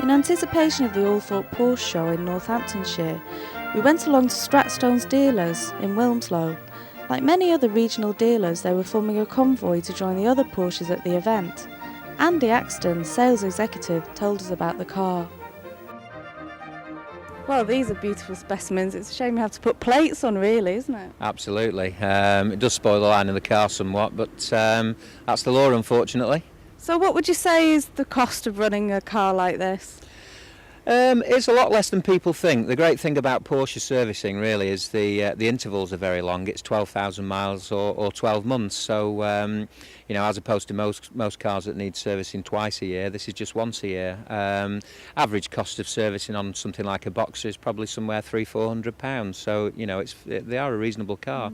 In anticipation of the Althorp Porsche show in Northamptonshire, we went along to Stratstone's dealers in Wilmslow. Like many other regional dealers, they were forming a convoy to join the other Porsches at the event. Andy Axton, sales executive, told us about the car. Well, these are beautiful specimens. It's a shame you have to put plates on, really, isn't it? Absolutely. It does spoil the line of the car somewhat, but that's the law, unfortunately. So what would you say is the cost of running a car like this? It's a lot less than people think. The great thing about Porsche servicing really is the intervals are very long. It's 12,000 miles or 12 months. So as opposed to most cars that need servicing twice a year, this is just once a year. Average cost of servicing on something like a Boxer is probably somewhere £300-400. So they are a reasonable car.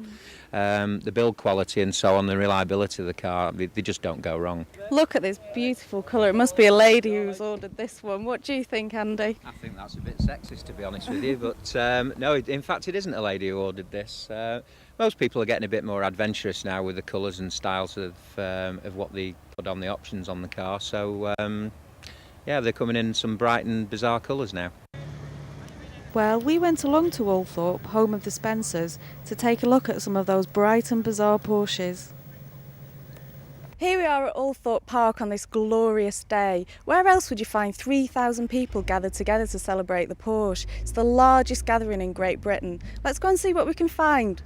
The build quality and so on, the reliability of the car, they just don't go wrong. Look at this beautiful colour. It must be a lady who's ordered this one. What do you think, Andy? I think that's a bit sexist, to be honest with you, but no, in fact it isn't a lady who ordered this. Most people are getting a bit more adventurous now with the colours and styles of what they put on the options on the car, so they're coming in some bright and bizarre colours now. Well, we went along to Althorp, home of the Spencers, to take a look at some of those bright and bizarre Porsches. Here we are at Althorp Park on this glorious day. Where else would you find 3,000 people gathered together to celebrate the Porsche? It's the largest gathering in Great Britain. Let's go and see what we can find.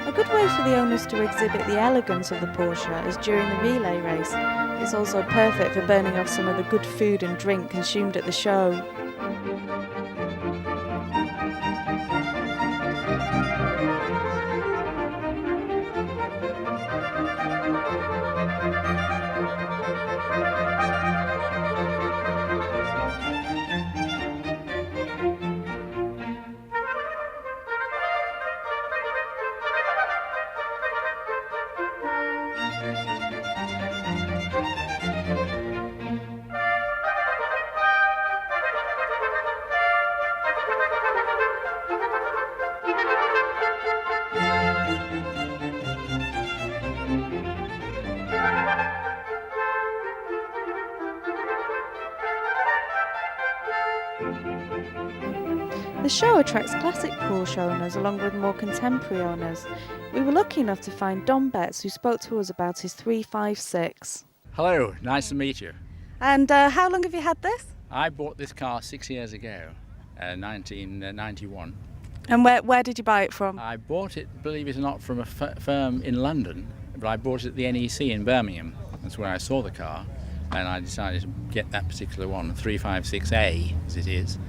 A good way for the owners to exhibit the elegance of the Porsche is during the relay race. It's also perfect for burning off some of the good food and drink consumed at the show. The show attracts classic Porsche owners along with more contemporary owners. We were lucky enough to find Don Betts, who spoke to us about his 356. Hello, nice to meet you. And how long have you had this? I bought this car 6 years ago, 1991. And where did you buy it from? I bought it, believe it or not, from a firm in London, but I bought it at the NEC in Birmingham. That's where I saw the car, and I decided to get that particular one, 356A as it is.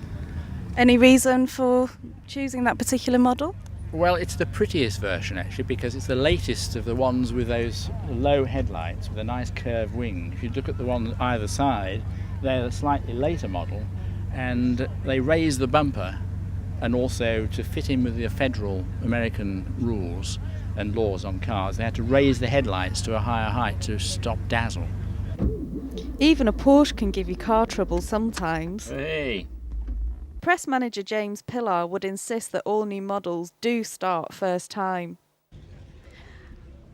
Any reason for choosing that particular model? Well, it's the prettiest version actually, because it's the latest of the ones with those low headlights with a nice curved wing. If you look at the one either side, they're a slightly later model, and they raise the bumper, and also to fit in with the federal American rules and laws on cars, they had to raise the headlights to a higher height to stop dazzle. Even a Porsche can give you car trouble sometimes. Hey! Press manager James Pillar would insist that all new models do start first time.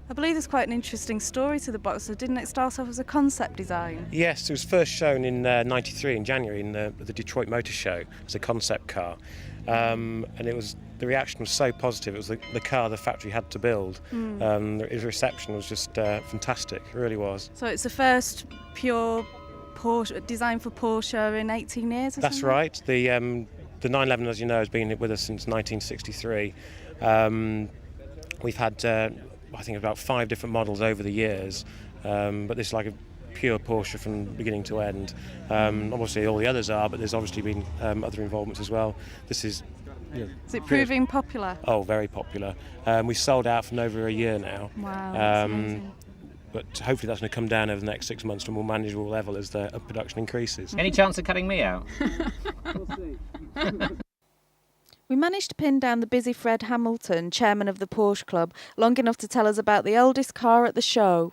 I believe there's quite an interesting story to the Boxer. Didn't it start off as a concept design? Yes, it was first shown in '93 in January in the Detroit Motor Show as a concept car, and the reaction was so positive. It was the car the factory had to build. The reception was just fantastic. It really was. So it's the first pure Porsche designed for Porsche in 18 years. That's something? right. The 911, as you know, has been with us since 1963. We've had I think about 5 different models over the years, but this is like a pure Porsche from beginning to end. Obviously all the others are, but there's obviously been other involvements as well. This is... Is it proving popular? Oh, very popular. We've sold out for over a year now. Wow, that's amazing. But hopefully that's going to come down over the next 6 months to a more manageable level as the production increases. Any chance of cutting me out? We'll see. We managed to pin down the busy Fred Hamilton, chairman of the Porsche Club, long enough to tell us about the oldest car at the show.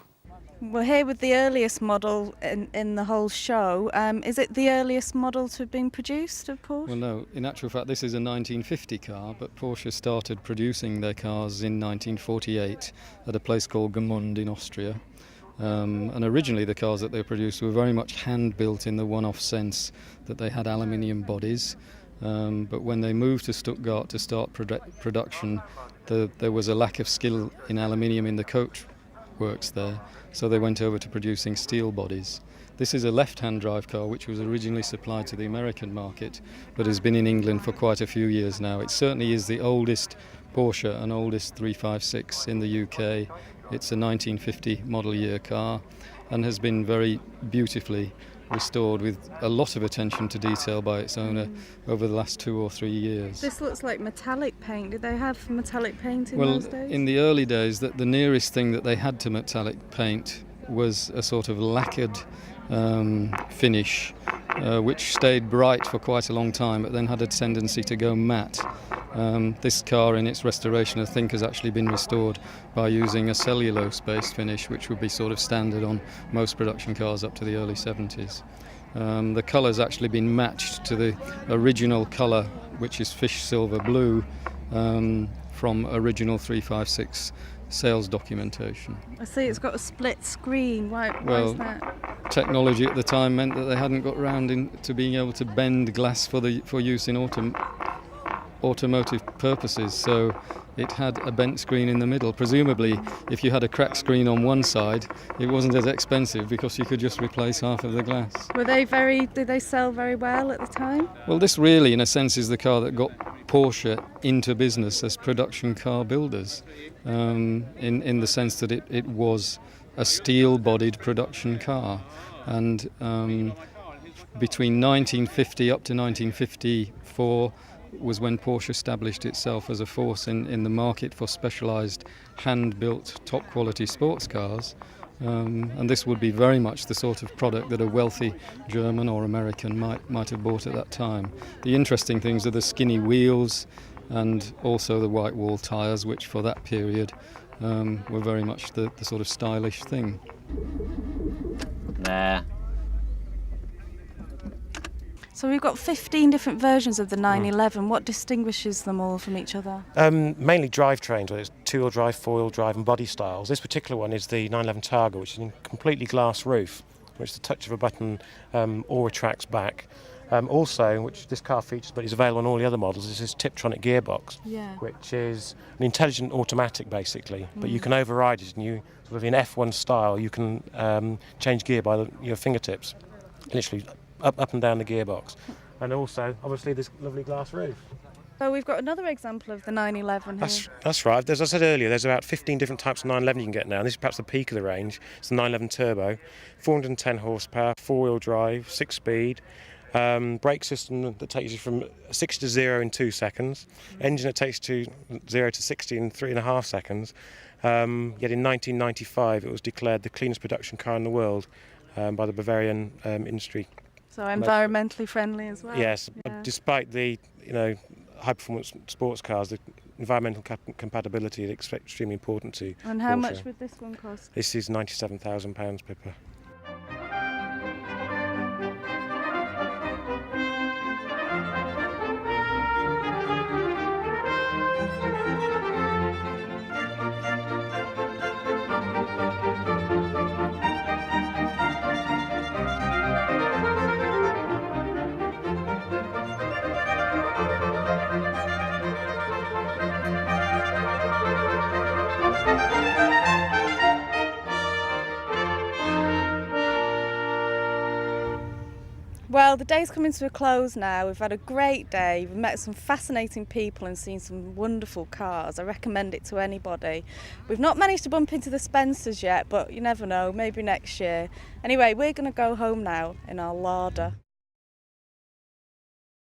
We're here with the earliest model in the whole show. Is it the earliest model to have been produced of Porsche? Well, no. In actual fact, this is a 1950 car, but Porsche started producing their cars in 1948 at a place called Gmünd in Austria. And originally the cars that they produced were very much hand-built in the one-off sense that they had aluminium bodies. But when they moved to Stuttgart to start production, there was a lack of skill in aluminium in the coach works there, so they went over to producing steel bodies. This is a left-hand drive car which was originally supplied to the American market but has been in England for quite a few years now. It certainly is the oldest Porsche and oldest 356 in the UK. It's a 1950 model year car and has been very beautifully restored with a lot of attention to detail by its owner over the last 2 or 3 years. This looks like metallic paint. Did they have metallic paint in Well, those days? in the early days, the nearest thing that they had to metallic paint was a sort of lacquered finish, which stayed bright for quite a long time, but then had a tendency to go matte. This car, in its restoration, I think, has actually been restored by using a cellulose-based finish, which would be sort of standard on most production cars up to the early 70s. The colour's actually been matched to the original colour, which is fish silver blue, from original 356 sales documentation. I see it's got a split screen. Why is that? Technology at the time meant that they hadn't got round to being able to bend glass for use in automotive purposes, so it had a bent screen in the middle. Presumably, if you had a cracked screen on one side, it wasn't as expensive because you could just replace half of the glass. Did they sell very well at the time? Well, this really, in a sense, is the car that got Porsche into business as production car builders, in the sense that it was a steel-bodied production car. And between 1950 up to 1954 was when Porsche established itself as a force in the market for specialised hand-built top-quality sports cars. And this would be very much the sort of product that a wealthy German or American might have bought at that time. The interesting things are the skinny wheels and also the white wall tyres, which for that period were very much the sort of stylish thing. Nah. So we've got 15 different versions of the 911. What distinguishes them all from each other? Mainly drivetrains, whether it's two-wheel drive, four-wheel drive and body styles. This particular one is the 911 Targa, which is a completely glass roof, which the touch of a button all retracts back. Also, which this car features, but is available on all the other models, is this Tiptronic gearbox, which is an intelligent automatic basically, but you can override it, and you sort of in F1 style, you can change gear by your fingertips, literally up and down the gearbox. And also, obviously, this lovely glass roof. So we've got another example of the 911 here. That's right. As I said earlier, there's about 15 different types of 911 you can get now. And this is perhaps the peak of the range. It's the 911 Turbo, 410 horsepower, four-wheel drive, 6-speed. Brake system that takes you from 6 to 0 in 2 seconds. Engine that takes you 0 to 60 in 3.5 seconds. Yet in 1995, it was declared the cleanest production car in the world by the Bavarian industry. So environmentally friendly as well. Yes, despite the high-performance sports cars, the environmental compatibility is extremely important to And how Porsche. much would this one cost? This is £97,000, Pippa. Well, the day's coming to a close now. We've had a great day. We've met some fascinating people and seen some wonderful cars. I recommend it to anybody. We've not managed to bump into the Spencers yet, but you never know, maybe next year. Anyway, we're going to go home now in our Lada.